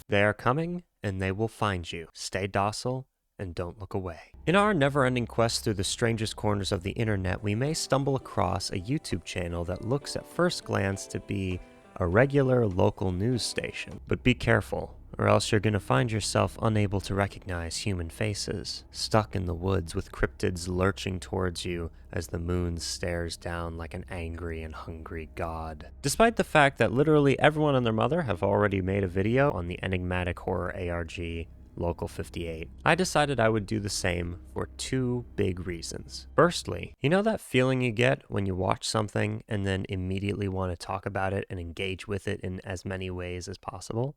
They are coming, and they will find you. Stay docile and don't look away. In our never-ending quest through the strangest corners of the internet, we may stumble across a YouTube channel that looks at first glance to be a regular local news station. But be careful, or else you're gonna find yourself unable to recognize human faces, stuck in the woods with cryptids lurching towards you as the moon stares down like an angry and hungry god. Despite the fact that literally everyone and their mother have already made a video on the enigmatic horror ARG, Local 58, I decided I would do the same for two big reasons. Firstly, you know that feeling you get when you watch something and then immediately want to talk about it and engage with it in as many ways as possible?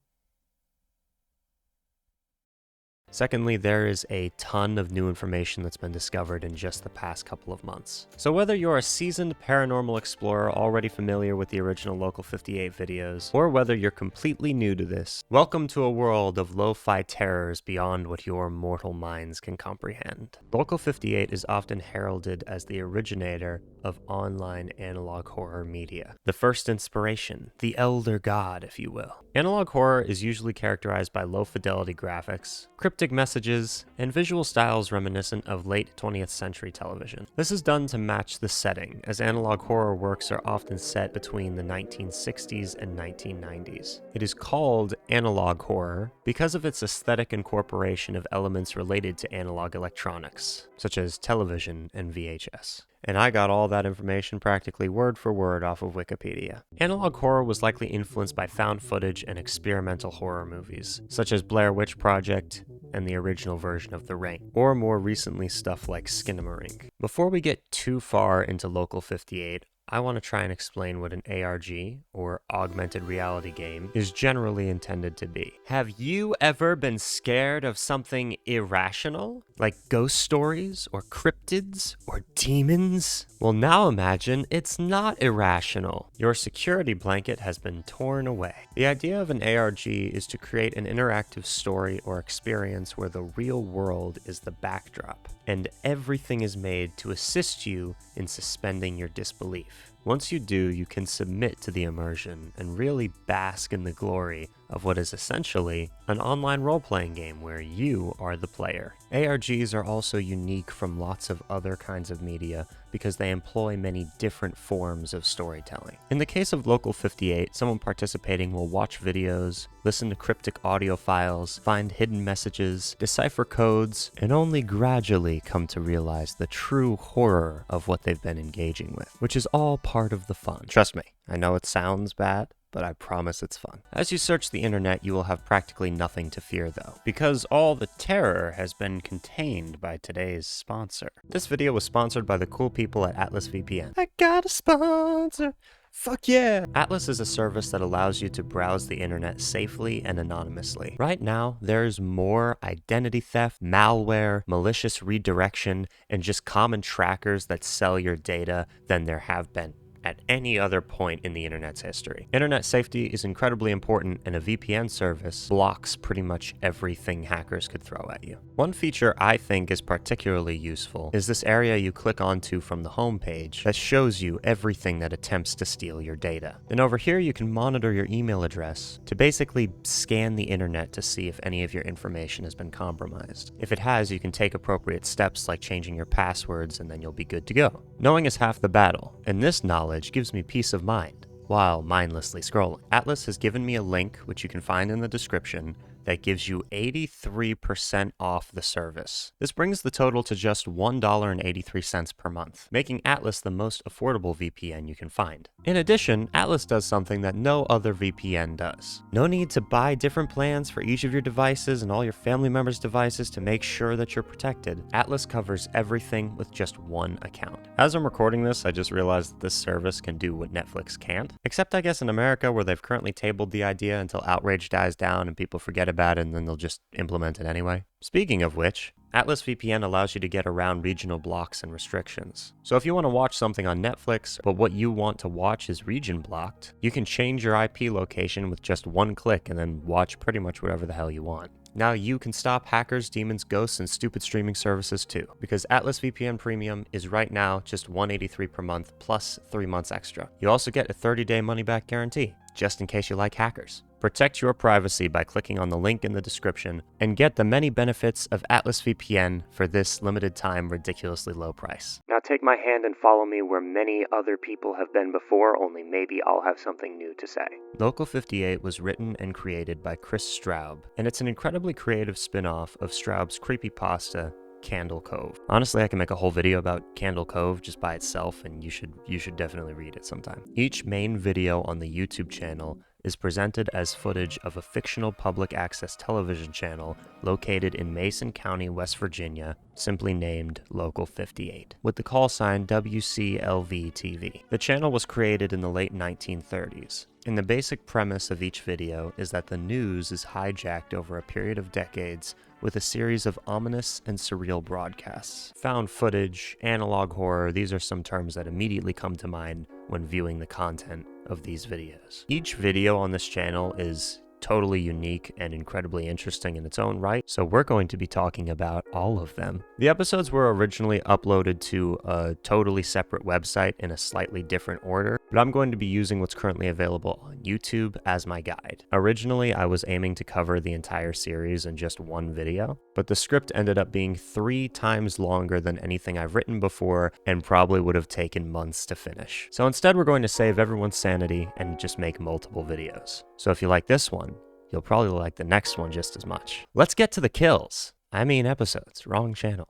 Secondly, there is a ton of new information that's been discovered in just the past couple of months. So whether you're a seasoned paranormal explorer already familiar with the original Local 58 videos, or whether you're completely new to this, welcome to a world of lo-fi terrors beyond what your mortal minds can comprehend. Local 58 is often heralded as the originator of online analog horror media. The first inspiration, the elder god, if you will. Analog horror is usually characterized by low-fidelity graphics, cryptic messages, and visual styles reminiscent of late 20th century television. This is done to match the setting, as analog horror works are often set between the 1960s and 1990s. It is called analog horror because of its aesthetic incorporation of elements related to analog electronics, such as television and VHS. And I got all that information practically word for word off of Wikipedia. Analog horror was likely influenced by found footage and experimental horror movies, such as Blair Witch Project and the original version of The Ring, or more recently stuff like Skinamarink. Before we get too far into Local 58, I want to try and explain what an ARG, or augmented reality game, is generally intended to be. Have you ever been scared of something irrational? Like ghost stories, or cryptids, or demons? Well, now imagine it's not irrational. Your security blanket has been torn away. The idea of an ARG is to create an interactive story or experience where the real world is the backdrop, and everything is made to assist you in suspending your disbelief. Once you do, you can submit to the immersion and really bask in the glory of what is essentially an online role-playing game where you are the player. ARGs are also unique from lots of other kinds of media because they employ many different forms of storytelling. In the case of Local 58, someone participating will watch videos, listen to cryptic audio files, find hidden messages, decipher codes, and only gradually come to realize the true horror of what they've been engaging with, which is all part of the fun. Trust me, I know it sounds bad, but I promise it's fun. As you search the internet, you will have practically nothing to fear though, because all the terror has been contained by today's sponsor. This video was sponsored by the cool people at Atlas VPN. I got a sponsor! Fuck yeah! Atlas is a service that allows you to browse the internet safely and anonymously. Right now, there's more identity theft, malware, malicious redirection, and just common trackers that sell your data than there have been at any other point in the internet's history. Internet safety is incredibly important, and a VPN service blocks pretty much everything hackers could throw at you. One feature I think is particularly useful is this area you click onto from the home page that shows you everything that attempts to steal your data. Then over here you can monitor your email address to basically scan the internet to see if any of your information has been compromised. If it has, you can take appropriate steps like changing your passwords, and then you'll be good to go. Knowing is half the battle, and this knowledge gives me peace of mind while mindlessly scrolling. Atlas has given me a link, which you can find in the description, that gives you 83% off the service. This brings the total to just $1.83 per month, making Atlas the most affordable VPN you can find. In addition, Atlas does something that no other VPN does. No need to buy different plans for each of your devices and all your family members' devices to make sure that you're protected. Atlas covers everything with just one account. As I'm recording this, I just realized that this service can do what Netflix can't, except I guess in America, where they've currently tabled the idea until outrage dies down and people forget about it, and then they'll just implement it anyway. Speaking of which, Atlas VPN allows you to get around regional blocks and restrictions. So if you want to watch something on Netflix, but what you want to watch is region blocked, you can change your IP location with just one click and then watch pretty much whatever the hell you want. Now you can stop hackers, demons, ghosts, and stupid streaming services too, because Atlas VPN Premium is right now just $183 per month plus 3 months extra. You also get a 30-day money-back guarantee, just in case you like hackers. Protect your privacy by clicking on the link in the description and get the many benefits of Atlas VPN for this limited time ridiculously low price. Now take my hand and follow me where many other people have been before, only maybe I'll have something new to say. Local 58 was written and created by Straub, and it's an incredibly creative spin-off of Straub's creepypasta Candle Cove. Honestly, I can make a whole video about Candle Cove just by itself, and you should definitely read it sometime. Each main video on the YouTube channel is presented as footage of a fictional public access television channel located in Mason County, West Virginia, simply named Local 58, with the call sign WCLV-TV. The channel was created in the late 1930s, and the basic premise of each video is that the news is hijacked over a period of decades with a series of ominous and surreal broadcasts. Found footage, analog horror, these are some terms that immediately come to mind when viewing the content of these videos. Each video on this channel is totally unique and incredibly interesting in its own right, so we're going to be talking about all of them. The episodes were originally uploaded to a totally separate website in a slightly different order, but I'm going to be using what's currently available on YouTube as my guide. Originally, I was aiming to cover the entire series in just one video, but the script ended up being 3 times longer than anything I've written before and probably would have taken months to finish. So instead, we're going to save everyone's sanity and just make multiple videos. So if you like this one, you'll probably like the next one just as much. Let's get to the kills. I mean episodes, wrong channel.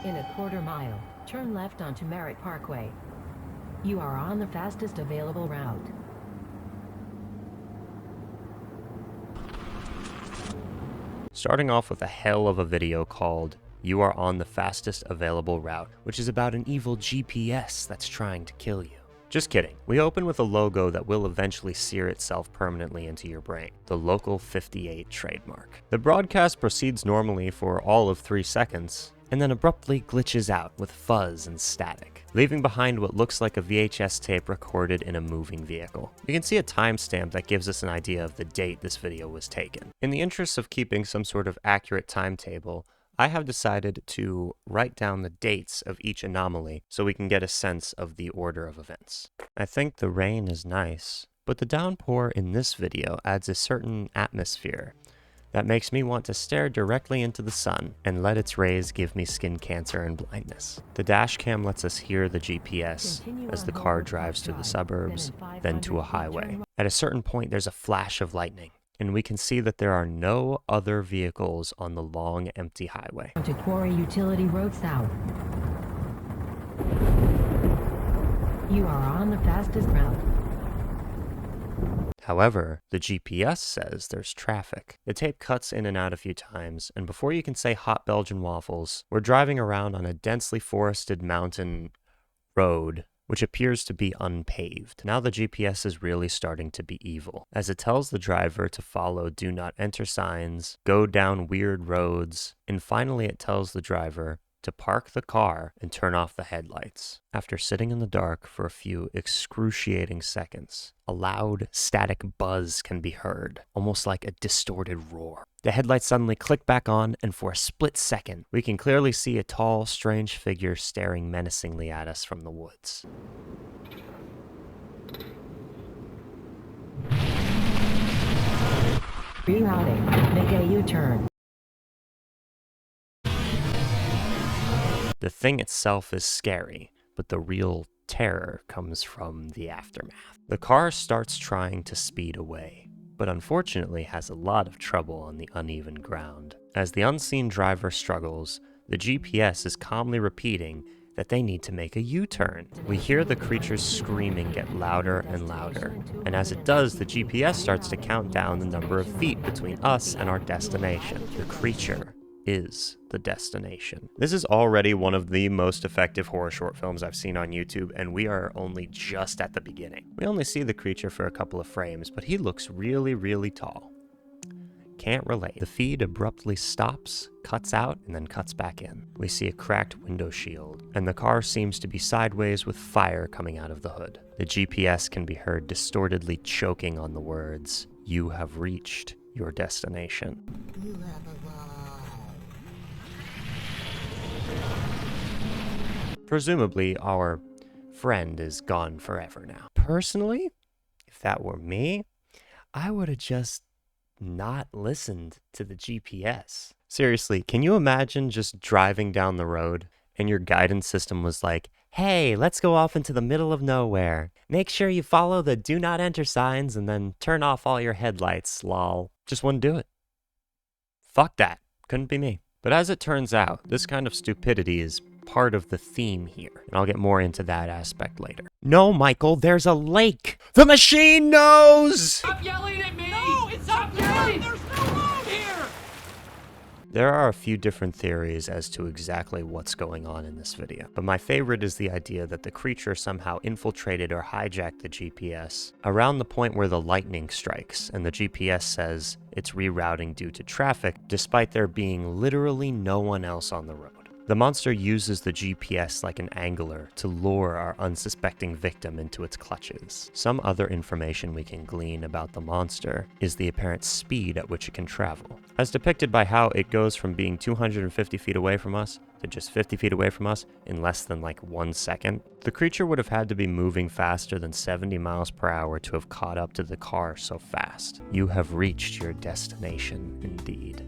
In a quarter mile, turn left onto Merritt Parkway. You are on the fastest available route. Starting off with a hell of a video called "You Are on the Fastest Available Route," which is about an evil GPS that's trying to kill you. Just kidding. We open with a logo that will eventually sear itself permanently into your brain, the Local 58 trademark. The broadcast proceeds normally for all of 3 seconds, and then abruptly glitches out with fuzz and static, leaving behind what looks like a VHS tape recorded in a moving vehicle. You can see a timestamp that gives us an idea of the date this video was taken. In the interest of keeping some sort of accurate timetable, I have decided to write down the dates of each anomaly so we can get a sense of the order of events. I think the rain is nice, but the downpour in this video adds a certain atmosphere that makes me want to stare directly into the sun and let its rays give me skin cancer and blindness. The dash cam lets us hear the GPS as the car drives through the suburbs, then to a highway. At a certain point, there's a flash of lightning, and we can see that there are no other vehicles on the long, empty highway. To Quarry Utility Road South. You are on the fastest route. However, the GPS says there's traffic. The tape cuts in and out a few times, and before you can say hot Belgian waffles, we're driving around on a densely forested mountain road which appears to be unpaved. Now the GPS is really starting to be evil, as it tells the driver to follow do not enter signs, go down weird roads, and finally it tells the driver to park the car and turn off the headlights. After sitting in the dark for a few excruciating seconds, a loud, static buzz can be heard, almost like a distorted roar. The headlights suddenly click back on, and for a split second, we can clearly see a tall, strange figure staring menacingly at us from the woods. Rerouting. Make a U-turn. The thing itself is scary, but the real terror comes from the aftermath. The car starts trying to speed away, but unfortunately has a lot of trouble on the uneven ground. As the unseen driver struggles, the GPS is calmly repeating that they need to make a U-turn. We hear the creature's screaming get louder and louder, and as it does, the GPS starts to count down the number of feet between us and our destination. The creature is the destination. This is already one of the most effective horror short films I've seen on YouTube, and we are only just at the beginning. We only see the creature for a couple of frames, but he looks really, really tall. Can't relate. The feed abruptly stops, cuts out, and then cuts back in. We see a cracked window shield, and the car seems to be sideways with fire coming out of the hood. The GPS can be heard distortedly choking on the words, "You have reached your destination." You have arrived. Presumably, our friend is gone forever now. Personally, If that were me, I would have just not listened to the GPS. Seriously, can you imagine just driving down the road and your guidance system was like, hey, let's go off into the middle of nowhere. Make sure you follow the do not enter signs and then turn off all your headlights, lol. Just wouldn't do it. Fuck that. Couldn't be me. But as it turns out, this kind of stupidity is part of the theme here, and I'll get more into that aspect later. No, Michael, there's a lake! The machine knows! Stop yelling at me! No, it's stop yelling! There's no road here! There are a few different theories as to exactly what's going on in this video, but my favorite is the idea that the creature somehow infiltrated or hijacked the GPS around the point where the lightning strikes, and the GPS says it's rerouting due to traffic, despite there being literally no one else on the road. The monster uses the GPS like an angler to lure our unsuspecting victim into its clutches. Some other information we can glean about the monster is the apparent speed at which it can travel, as depicted by how it goes from being 250 feet away from us to just 50 feet away from us in less than like 1 second. The creature would have had to be moving faster than 70 miles per hour to have caught up to the car so fast. You have reached your destination indeed.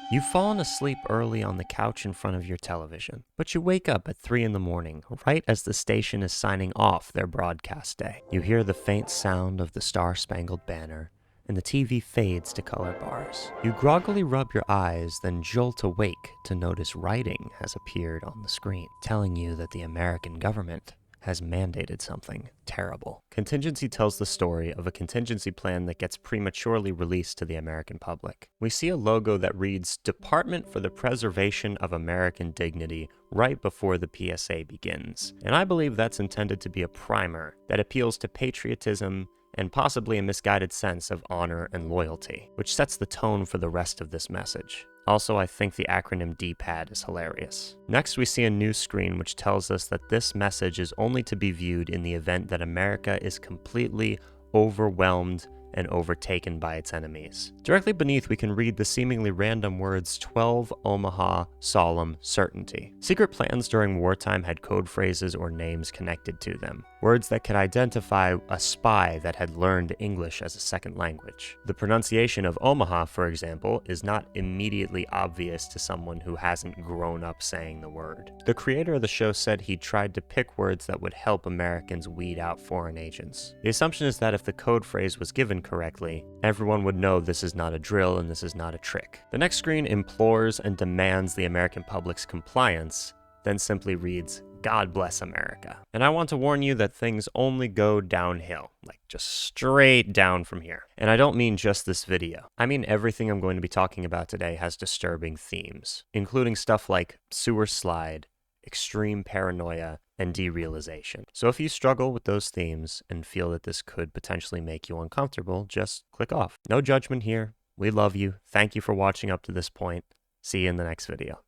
You've fallen asleep early on the couch in front of your television, but you wake up at 3 in the morning, right as the station is signing off their broadcast day. You hear the faint sound of the Star-Spangled Banner, and the TV fades to color bars. You groggily rub your eyes, then jolt awake to notice writing has appeared on the screen, telling you that the American government has mandated something terrible. Contingency tells the story of a contingency plan that gets prematurely released to the American public. We see a logo that reads Department for the Preservation of American Dignity right before the PSA begins. And I believe that's intended to be a primer that appeals to patriotism and possibly a misguided sense of honor and loyalty, which sets the tone for the rest of this message. Also, I think the acronym DPAD is hilarious. Next, we see a news screen which tells us that this message is only to be viewed in the event that America is completely overwhelmed and overtaken by its enemies. Directly beneath, we can read the seemingly random words 12 Omaha solemn certainty. Secret plans during wartime had code phrases or names connected to them, words that could identify a spy that had learned English as a second language. The pronunciation of Omaha, for example, is not immediately obvious to someone who hasn't grown up saying the word. The creator of the show said he tried to pick words that would help Americans weed out foreign agents. The assumption is that if the code phrase was given correctly, everyone would know this is not a drill and this is not a trick. The next screen implores and demands the American public's compliance, then simply reads, God bless America. And I want to warn you that things only go downhill, like just straight down from here. And I don't mean just this video. I mean everything I'm going to be talking about today has disturbing themes, including stuff like sewer slide, extreme paranoia, and derealization. So if you struggle with those themes and feel that this could potentially make you uncomfortable, just click off. No judgment here. We love you. Thank you for watching up to this point. See you in the next video.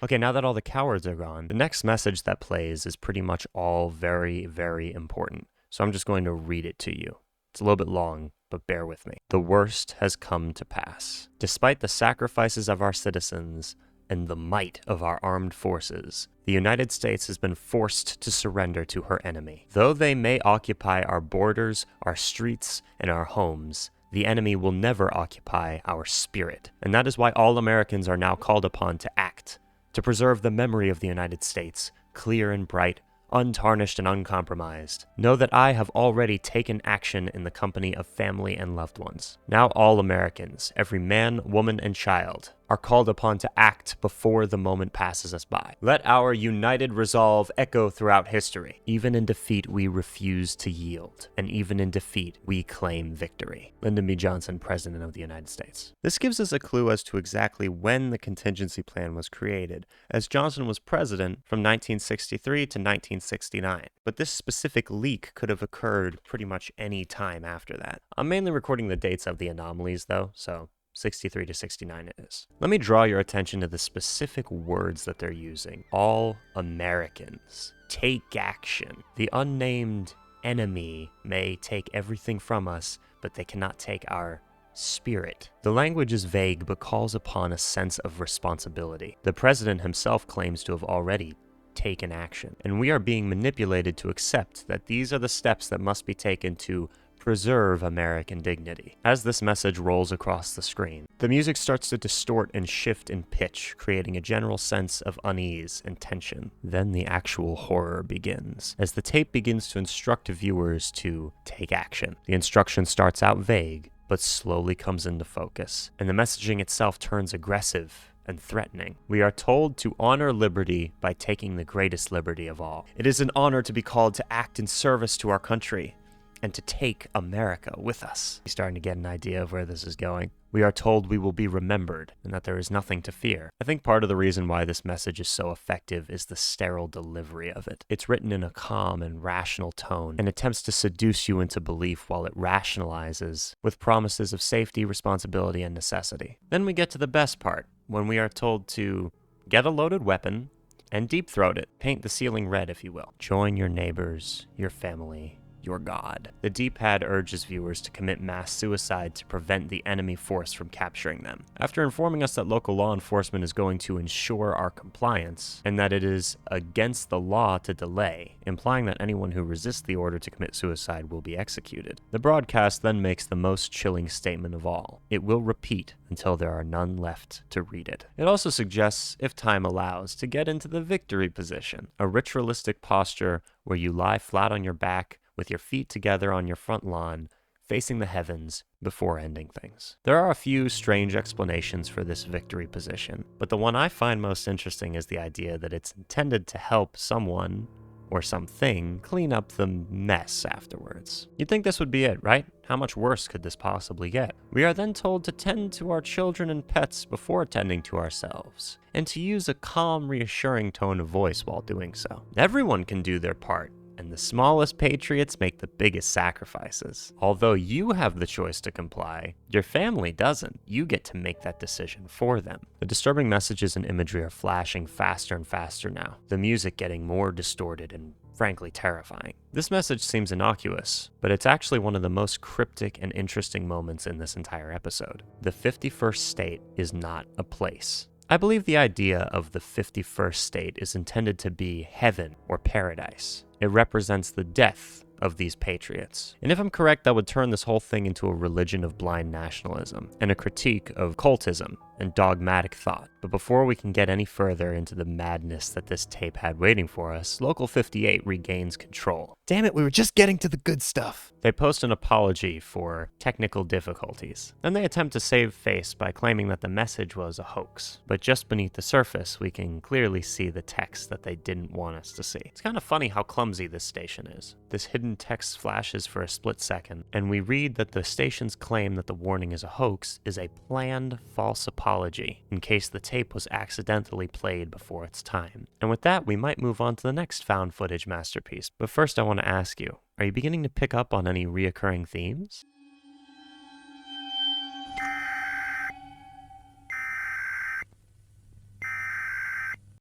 Okay, now that all the cowards are gone, the next message that plays is pretty much all very, very important. So I'm just going to read it to you. It's a little bit long, but bear with me. The worst has come to pass. Despite the sacrifices of our citizens and the might of our armed forces, the United States has been forced to surrender to her enemy. Though they may occupy our borders, our streets, and our homes, the enemy will never occupy our spirit. And that is why all Americans are now called upon to act, to preserve the memory of the United States, clear and bright, untarnished and uncompromised. Know that I have already taken action in the company of family and loved ones. Now all Americans, every man, woman, and child, are called upon to act before the moment passes us by. Let our united resolve echo throughout history. Even in defeat, we refuse to yield. And even in defeat, we claim victory. Lyndon B. Johnson, President of the United States. This gives us a clue as to exactly when the contingency plan was created, as Johnson was president from 1963 to 1969. But this specific leak could have occurred pretty much any time after that. I'm mainly recording the dates of the anomalies though, so 63 to 69 it is. Let me draw your attention to the specific words that they're using. All Americans. Take action. The unnamed enemy may take everything from us, but they cannot take our spirit. The language is vague but calls upon a sense of responsibility. The president himself claims to have already taken action, and we are being manipulated to accept that these are the steps that must be taken to preserve American dignity. As this message rolls across the screen, the music starts to distort and shift in pitch, creating a general sense of unease and tension. Then the actual horror begins, as the tape begins to instruct viewers to take action. The instruction starts out vague, but slowly comes into focus, and the messaging itself turns aggressive and threatening. We are told to honor liberty by taking the greatest liberty of all. It is an honor to be called to act in service to our country and to take America with us. You're starting to get an idea of where this is going. We are told we will be remembered and that there is nothing to fear. I think part of the reason why this message is so effective is the sterile delivery of it. It's written in a calm and rational tone and attempts to seduce you into belief while it rationalizes with promises of safety, responsibility, and necessity. Then we get to the best part, when we are told to get a loaded weapon and deep throat it. Paint the ceiling red, if you will. Join your neighbors, your family, your God. The D-pad urges viewers to commit mass suicide to prevent the enemy force from capturing them. After informing us that local law enforcement is going to ensure our compliance, and that it is against the law to delay, implying that anyone who resists the order to commit suicide will be executed, the broadcast then makes the most chilling statement of all. It will repeat until there are none left to read it. It also suggests, if time allows, to get into the victory position, a ritualistic posture where you lie flat on your back with your feet together on your front lawn, facing the heavens before ending things. There are a few strange explanations for this victory position, but the one I find most interesting is the idea that it's intended to help someone or something clean up the mess afterwards. You'd think this would be it, right? How much worse could this possibly get? We are then told to tend to our children and pets before tending to ourselves, and to use a calm, reassuring tone of voice while doing so. Everyone can do their part, and the smallest patriots make the biggest sacrifices. Although you have the choice to comply, your family doesn't. You get to make that decision for them. The disturbing messages and imagery are flashing faster and faster now, the music getting more distorted and frankly terrifying. This message seems innocuous, but it's actually one of the most cryptic and interesting moments in this entire episode. The 51st state is not a place. I believe the idea of the 51st state is intended to be heaven or paradise. It represents the death of these patriots. And if I'm correct, that would turn this whole thing into a religion of blind nationalism and a critique of cultism and dogmatic thought. But before we can get any further into the madness that this tape had waiting for us, Local 58 regains control. Damn it, we were just getting to the good stuff. They post an apology for technical difficulties. Then they attempt to save face by claiming that the message was a hoax. But just beneath the surface, we can clearly see the text that they didn't want us to see. It's kind of funny how clumsy this station is. This hidden text flashes for a split second, and we read that the station's claim that the warning is a hoax is a planned false apology in case the tape was accidentally played before its time. And with that, we might move on to the next found footage masterpiece. But first I want to ask you, are you beginning to pick up on any reoccurring themes?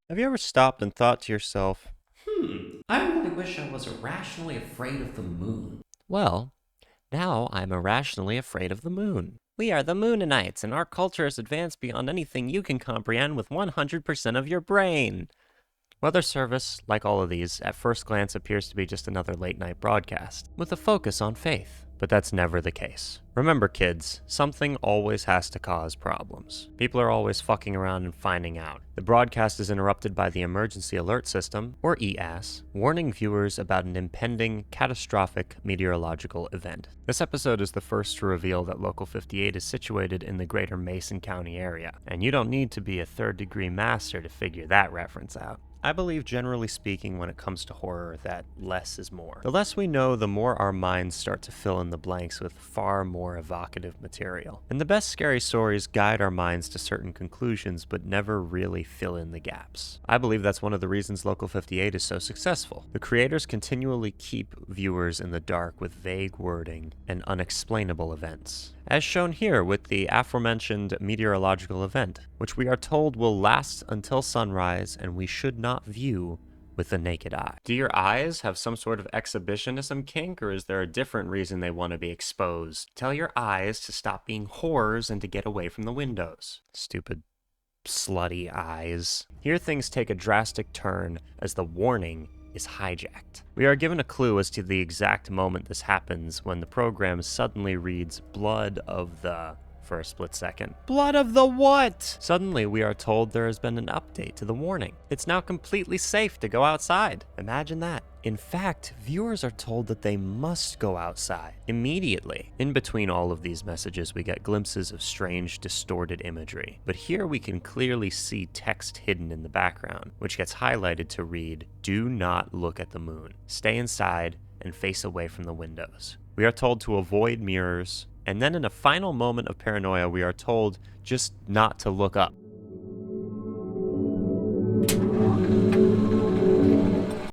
Have you ever stopped and thought to yourself, I really wish I was irrationally afraid of the moon. well, now I'm irrationally afraid of the moon. We are the Moonanites, and our culture is advanced beyond anything you can comprehend with 100% of your brain. Weather Service, like all of these, at first glance appears to be just another late-night broadcast, with a focus on faith. But that's never the case. Remember, kids, something always has to cause problems. People are always fucking around and finding out. The broadcast is interrupted by the Emergency Alert System, or EAS, warning viewers about an impending catastrophic meteorological event. This episode is the first to reveal that Local 58 is situated in the greater Mason County area, and you don't need to be a third-degree master to figure that reference out. I believe, generally speaking, when it comes to horror, that less is more. The less we know, the more our minds start to fill in the blanks with far more evocative material. And the best scary stories guide our minds to certain conclusions, but never really fill in the gaps. I believe that's one of the reasons Local 58 is so successful. The creators continually keep viewers in the dark with vague wording and unexplainable events, as shown here with the aforementioned meteorological event, which we are told will last until sunrise and we should not view with the naked eye. Do your eyes have some sort of exhibitionism kink, or is there a different reason they want to be exposed? Tell your eyes to stop being whores and to get away from the windows. Stupid, slutty eyes. Here things take a drastic turn as the warning is hijacked. We are given a clue as to the exact moment this happens when the program suddenly reads blood of the for a split second. Blood of the what? Suddenly we are told there has been an update to the warning. It's now completely safe to go outside. Imagine that. In fact, viewers are told that they must go outside immediately. In between all of these messages, we get glimpses of strange, distorted imagery. But here we can clearly see text hidden in the background, which gets highlighted to read, "Do not look at the moon. Stay inside and face away from the windows." We are told to avoid mirrors, and then in a final moment of paranoia, we are told just not to look up.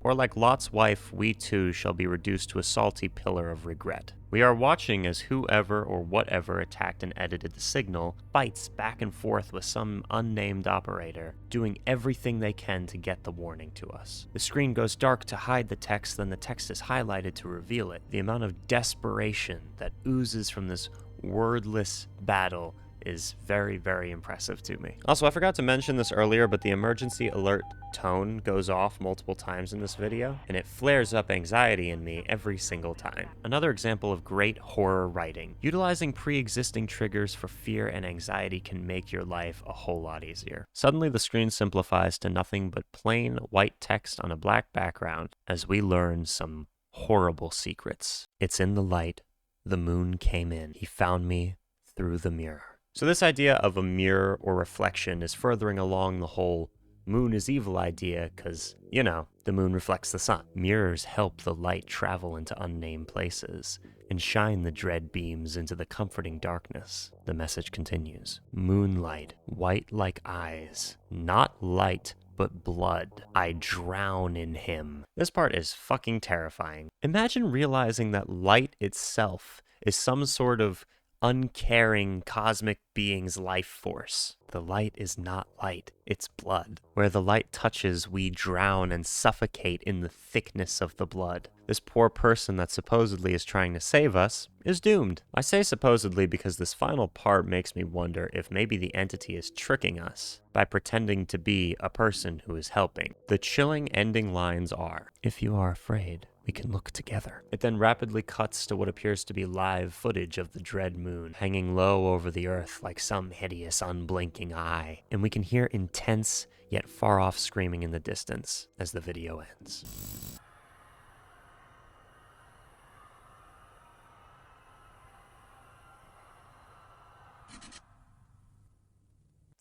Or like Lot's wife, we too shall be reduced to a salty pillar of regret. We are watching as whoever or whatever attacked and edited the signal fights back and forth with some unnamed operator, doing everything they can to get the warning to us. The screen goes dark to hide the text, then the text is highlighted to reveal it. The amount of desperation that oozes from this wordless battle is very, very impressive to me. Also, I forgot to mention this earlier, but the emergency alert tone goes off multiple times in this video, and it flares up anxiety in me every single time. Another example of great horror writing. Utilizing pre-existing triggers for fear and anxiety can make your life a whole lot easier. Suddenly, the screen simplifies to nothing but plain white text on a black background as we learn some horrible secrets. It's in the light. The moon came in. He found me through the mirror. So this idea of a mirror or reflection is furthering along the whole moon is evil idea because, you know, the moon reflects the sun. Mirrors help the light travel into unnamed places and shine the dread beams into the comforting darkness. The message continues. Moonlight, white like eyes, not light, but blood. I drown in him. This part is fucking terrifying. Imagine realizing that light itself is some sort of uncaring cosmic being's life force. The light is not light, it's blood. Where the light touches, we drown and suffocate in the thickness of the blood. This poor person that supposedly is trying to save us is doomed. I say supposedly because this final part makes me wonder if maybe the entity is tricking us by pretending to be a person who is helping. The chilling ending lines are, "If you are afraid, we can look together." It then rapidly cuts to what appears to be live footage of the dread moon hanging low over the earth like some hideous unblinking eye, and we can hear intense yet far off screaming in the distance as the video ends.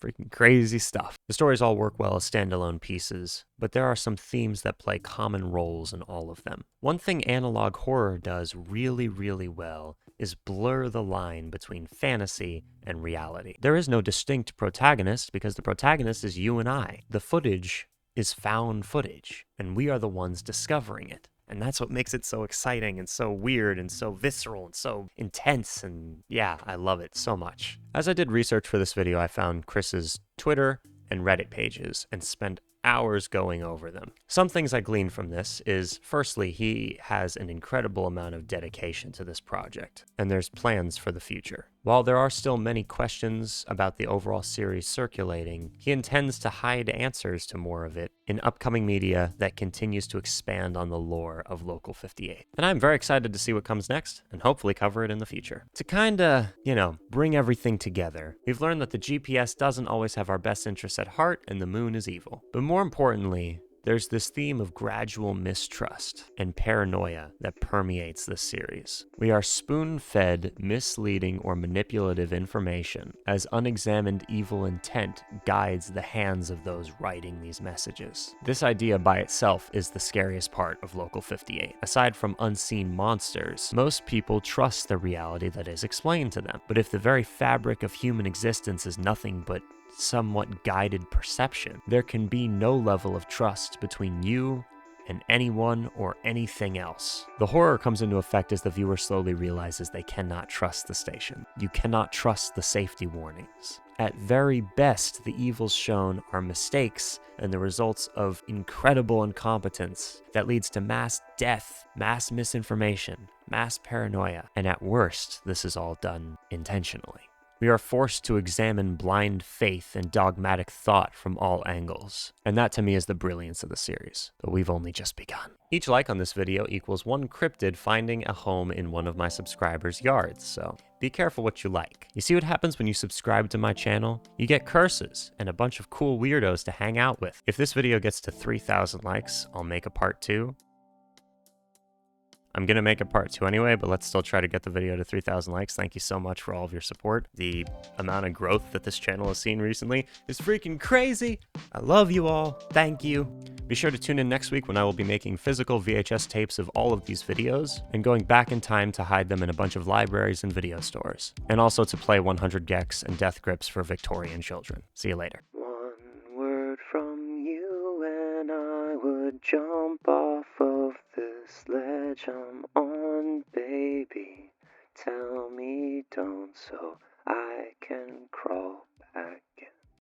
Freaking crazy stuff. The stories all work well as standalone pieces, but there are some themes that play common roles in all of them. One thing analog horror does really, really well is blur the line between fantasy and reality. There is no distinct protagonist because the protagonist is you and I. The footage is found footage, and we are the ones discovering it. And that's what makes it so exciting and so weird and so visceral and so intense. And yeah, I love it so much. As I did research for this video, I found Chris's Twitter and Reddit pages and spent hours going over them. Some things I gleaned from this is, firstly, he has an incredible amount of dedication to this project, and there's plans for the future. While there are still many questions about the overall series circulating, he intends to hide answers to more of it in upcoming media that continues to expand on the lore of Local 58. And I'm very excited to see what comes next, and hopefully cover it in the future. To kinda, bring everything together, we've learned that the GPS doesn't always have our best interests at heart, and the moon is evil. But more importantly, there's this theme of gradual mistrust and paranoia that permeates this series. We are spoon-fed misleading or manipulative information as unexamined evil intent guides the hands of those writing these messages. This idea by itself is the scariest part of Local 58. Aside from unseen monsters, most people trust the reality that is explained to them. But if the very fabric of human existence is nothing but somewhat guided perception, there can be no level of trust between you and anyone or anything else. The horror comes into effect as the viewer slowly realizes they cannot trust the station. You cannot trust the safety warnings. At very best, the evils shown are mistakes and the results of incredible incompetence that leads to mass death, mass misinformation, mass paranoia, and at worst, this is all done intentionally. We are forced to examine blind faith and dogmatic thought from all angles. And that to me is the brilliance of the series. But we've only just begun. Each like on this video equals one cryptid finding a home in one of my subscribers' yards, so be careful what you like. You see what happens when you subscribe to my channel? You get curses and a bunch of cool weirdos to hang out with. If this video gets to 3,000 likes, I'll make a part 2. I'm going to make a part 2 anyway, but let's still try to get the video to 3,000 likes. Thank you so much for all of your support. The amount of growth that this channel has seen recently is freaking crazy. I love you all. Thank you. Be sure to tune in next week when I will be making physical VHS tapes of all of these videos and going back in time to hide them in a bunch of libraries and video stores. And also to play 100 gex and death grips for Victorian children. See you later. One word from you and I would jump off of this ledge I'm on, baby. Tell me don't so I can